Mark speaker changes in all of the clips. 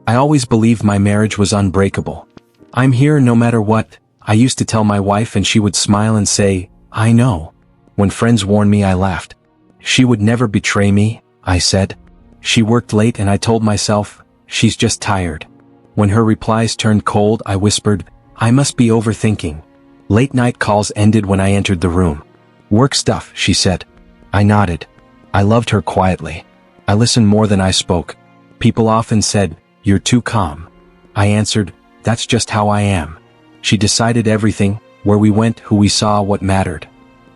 Speaker 1: I always believed my marriage was unbreakable. I'm here no matter what, I used to tell my wife, and she would smile and say, I know. When friends warned me, I laughed. She would never betray me, I said. She worked late and I told myself, she's just tired. When her replies turned cold, I whispered, I must be overthinking. Late night calls ended when I entered the room. Work stuff, she said. I nodded. I loved her quietly. I listened more than I spoke. People often said, you're too calm. I answered, that's just how I am. She decided everything, where we went, who we saw, what mattered.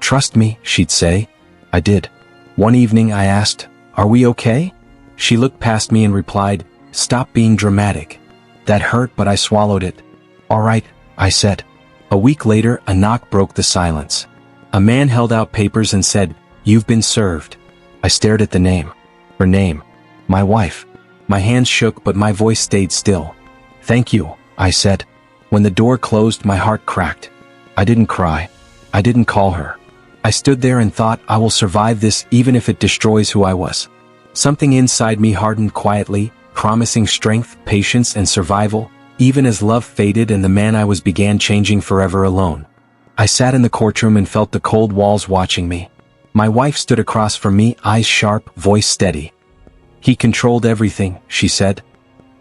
Speaker 1: Trust me, she'd say. I did. One evening I asked, are we okay? She looked past me and replied, stop being dramatic. That hurt, but I swallowed it. All right, I said. A week later, a knock broke the silence. A man held out papers and said, you've been served. I stared at the name. Her name. My wife. My hands shook, but my voice stayed still. Thank you, I said. When the door closed, my heart cracked. I didn't cry. I didn't call her. I stood there and thought, I will survive this even if it destroys who I was. Something inside me hardened quietly, promising strength, patience, and survival, even as love faded and the man I was began changing forever alone. I sat in the courtroom and felt the cold walls watching me. My wife stood across from me, eyes sharp, voice steady. He controlled everything, she said.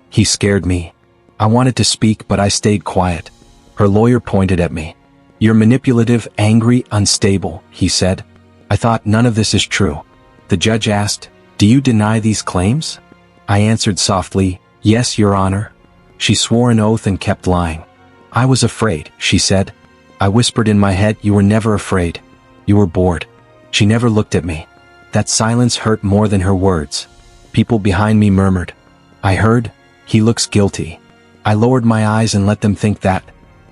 Speaker 1: He scared me. I wanted to speak, but I stayed quiet. Her lawyer pointed at me. You're manipulative, angry, unstable, he said. I thought, none of this is true. The judge asked, do you deny these claims? I answered softly, yes, Your Honor. She swore an oath and kept lying. I was afraid, she said. I whispered in my head, you were never afraid. You were bored. She never looked at me. That silence hurt more than her words. People behind me murmured. I heard, he looks guilty. I lowered my eyes and let them think that.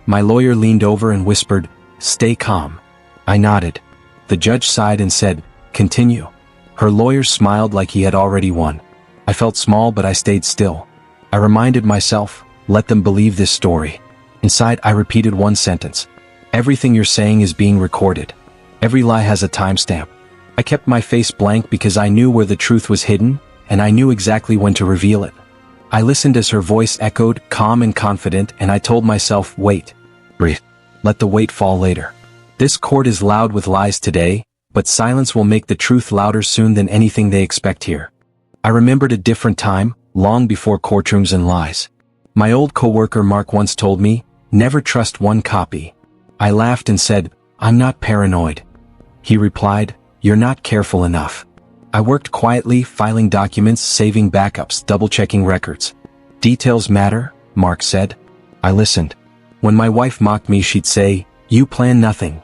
Speaker 1: My lawyer leaned over and whispered, stay calm. I nodded. The judge sighed and said, continue. Her lawyer smiled like he had already won. I felt small, but I stayed still. I reminded myself, let them believe this story. Inside, I repeated one sentence. Everything you're saying is being recorded. Every lie has a timestamp. I kept my face blank because I knew where the truth was hidden, and I knew exactly when to reveal it. I listened as her voice echoed, calm and confident, and I told myself, wait. Breathe. Let the weight fall later. This court is loud with lies today, but silence will make the truth louder soon than anything they expect here. I remembered a different time, long before courtrooms and lies. My old coworker Mark once told me, never trust one copy. I laughed and said, I'm not paranoid. He replied, you're not careful enough. I worked quietly, filing documents, saving backups, double-checking records. Details matter, Mark said. I listened. When my wife mocked me, she'd say, you plan nothing.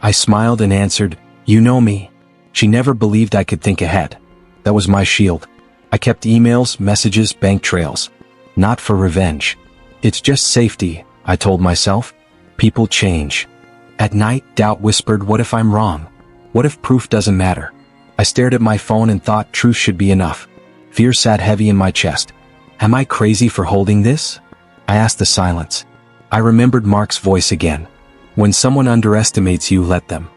Speaker 1: I smiled and answered, you know me. She never believed I could think ahead. That was my shield. I kept emails, messages, bank trails. Not for revenge. It's just safety, I told myself. People change. At night, doubt whispered, what if I'm wrong? What if proof doesn't matter? I stared at my phone and thought truth should be enough. Fear sat heavy in my chest. Am I crazy for holding this? I asked the silence. I remembered Mark's voice again. When someone underestimates you, let them.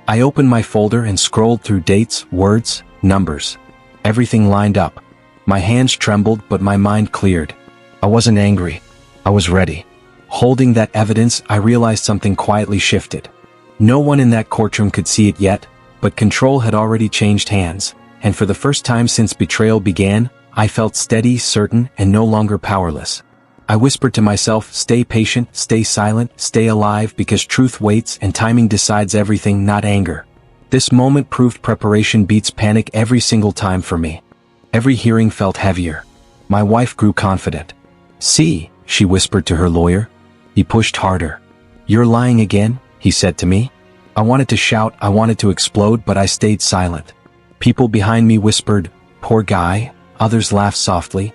Speaker 1: I opened my folder and scrolled through dates, words, numbers. Everything lined up. My hands trembled, but my mind cleared. I wasn't angry. I was ready. Holding that evidence, I realized something quietly shifted. No one in that courtroom could see it yet, but control had already changed hands, and for the first time since betrayal began, I felt steady, certain, and no longer powerless. I whispered to myself, stay patient, stay silent, stay alive, because truth waits and timing decides everything, not anger. This moment proved preparation beats panic every single time for me. Every hearing felt heavier. My wife grew confident. See, she whispered to her lawyer. He pushed harder. You're lying again, he said to me. I wanted to shout, I wanted to explode, but I stayed silent. People behind me whispered, poor guy. Others laughed softly.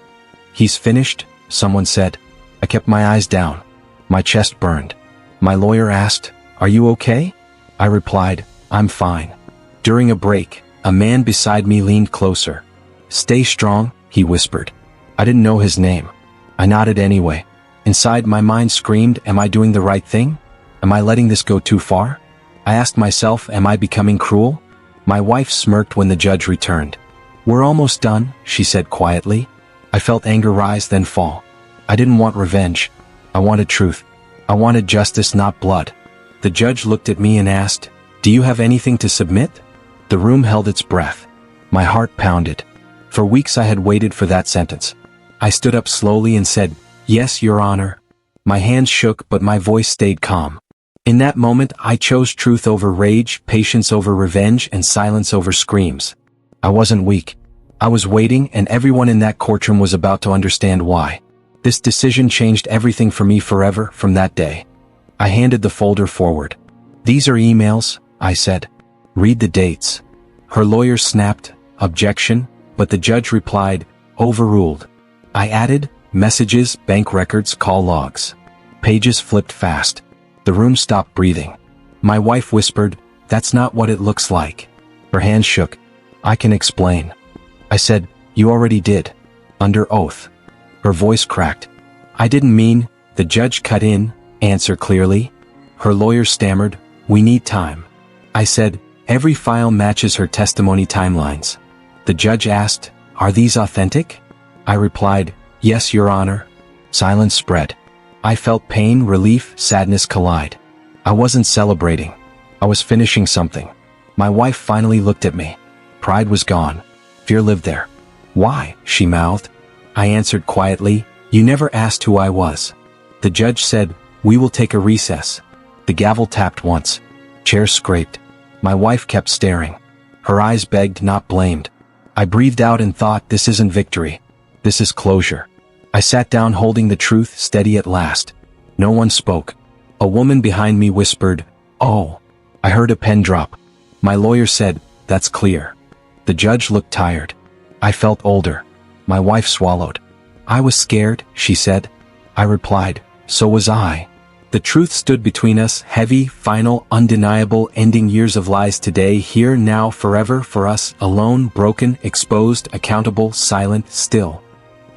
Speaker 1: He's finished, someone said. I kept my eyes down. My chest burned. My lawyer asked, are you okay? I replied, I'm fine. During a break, a man beside me leaned closer. Stay strong, he whispered. I didn't know his name. I nodded anyway. Inside, my mind screamed, am I doing the right thing? Am I letting this go too far? I asked myself, am I becoming cruel? My wife smirked when the judge returned. We're almost done, she said quietly. I I felt anger rise then fall. I didn't want revenge. I wanted truth. I wanted justice, not blood. The judge looked at me and asked, "Do you have anything to submit?" The room held its breath. My heart pounded. For weeks I had waited for that sentence. I stood up slowly and said, "Yes, Your Honor." My hands shook, but my voice stayed calm. In that moment, I chose truth over rage, patience over revenge, and silence over screams. I wasn't weak. I was waiting, and everyone in that courtroom was about to understand why. This decision changed everything for me forever from that day. I handed the folder forward. "These are emails," I said. "Read the dates." Her lawyer snapped, "Objection," but the judge replied, "Overruled." I added, "Messages, bank records, call logs." Pages flipped fast. The room stopped breathing. My wife whispered, "That's not what it looks like." Her hands shook. "I can explain." I said, "You already did. Under oath." Her voice cracked. "I didn't mean," the judge cut in, "answer clearly." Her lawyer stammered, "We need time." I said, "Every file matches her testimony timelines." The judge asked, "Are these authentic?" I replied, "Yes, Your Honor." Silence spread. I felt pain, relief, sadness collide. I wasn't celebrating. I was finishing something. My wife finally looked at me. Pride was gone. Fear lived there. "Why?" she mouthed. I answered quietly, "You never asked who I was." The judge said, "We will take a recess." The gavel tapped once. Chairs scraped. My wife kept staring. Her eyes begged, not blamed. I breathed out and thought, this isn't victory. This is closure. I sat down holding the truth steady at last. No one spoke. A woman behind me whispered, "Oh." I heard a pen drop. My lawyer said, "That's clear." The judge looked tired. I felt older. My wife swallowed. "I was scared," she said. I replied, "So was I." The truth stood between us, heavy, final, undeniable, ending years of lies today, here, now, forever, for us, alone, broken, exposed, accountable, silent, still.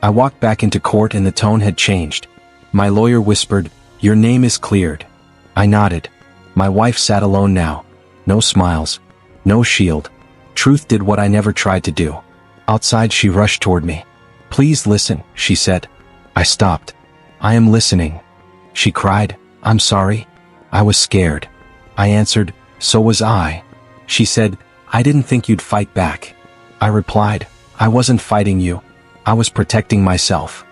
Speaker 1: I walked back into court and the tone had changed. My lawyer whispered, "Your name is cleared." I nodded. My wife sat alone now. No smiles. No shield. Truth did what I never tried to do. Outside she rushed toward me. "Please listen," she said. I stopped. "I am listening." She cried, "I'm sorry. I was scared." I answered, "So was I." She said, "I didn't think you'd fight back." I replied, "I wasn't fighting you. I was protecting myself."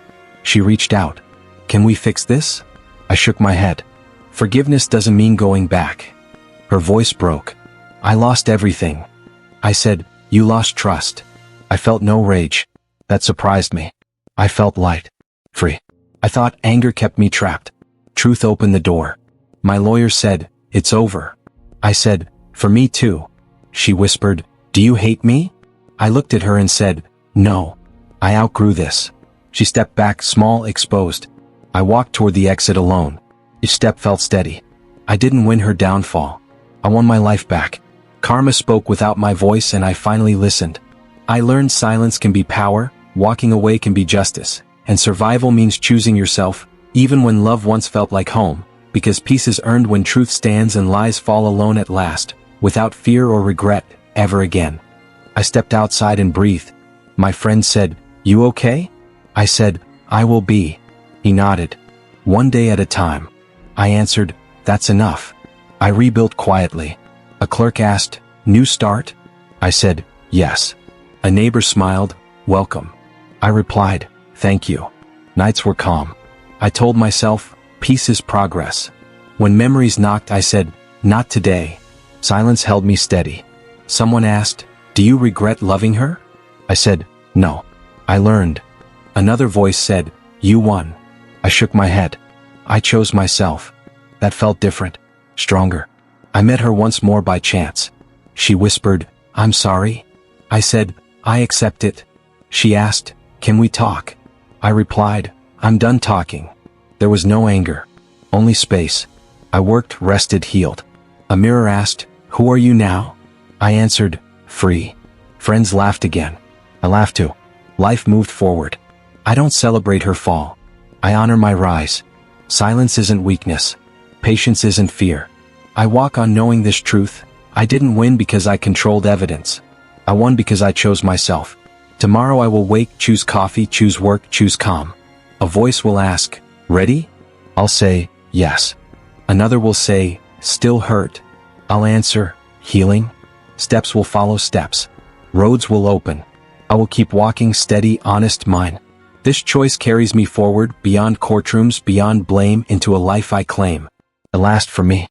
Speaker 1: She reached out. "Can we fix this?" I shook my head. "Forgiveness doesn't mean going back." Her voice broke. "I lost everything." I said, "You lost trust." I felt no rage. That surprised me. I felt light. Free. I thought anger kept me trapped. Truth opened the door. My lawyer said, "It's over." I said, "For me too." She whispered, "Do you hate me?" I looked at her and said, "No. I outgrew this." She stepped back, small, exposed. I walked toward the exit alone. Each step felt steady. I didn't win her downfall. I won my life back. Karma spoke without my voice and I finally listened. I learned silence can be power, walking away can be justice, and survival means choosing yourself, even when love once felt like home, because peace is earned when truth stands and lies fall alone at last, without fear or regret, ever again. I stepped outside and breathed. My friend said, "You okay?" I said, "I will be." He nodded. "One day at a time." I answered, "That's enough." I rebuilt quietly. A clerk asked, "New start?" I said, "Yes." A neighbor smiled, "Welcome." I replied, "Thank you." Nights were calm. I told myself, peace is progress. When memories knocked, I said, "Not today." Silence held me steady. Someone asked, "Do you regret loving her?" I said, "No. I learned." Another voice said, "You won." I shook my head. I chose myself. That felt different, stronger. I met her once more by chance. She whispered, "I'm sorry." I said, "I accept it." She asked, "Can we talk?" I replied, "I'm done talking." There was no anger, only space. I worked, rested, healed. A mirror asked, "Who are you now?" I answered, "Free." Friends laughed again. I laughed too. Life moved forward. I don't celebrate her fall. I honor my rise. Silence isn't weakness. Patience isn't fear. I walk on knowing this truth. I didn't win because I controlled evidence. I won because I chose myself. Tomorrow I will wake, choose coffee, choose work, choose calm. A voice will ask, ready? I'll say, yes. Another will say, still hurt. I'll answer, healing. Steps will follow steps. Roads will open. I will keep walking steady, honest mine. This choice carries me forward, beyond courtrooms, beyond blame, into a life I claim. The last for me.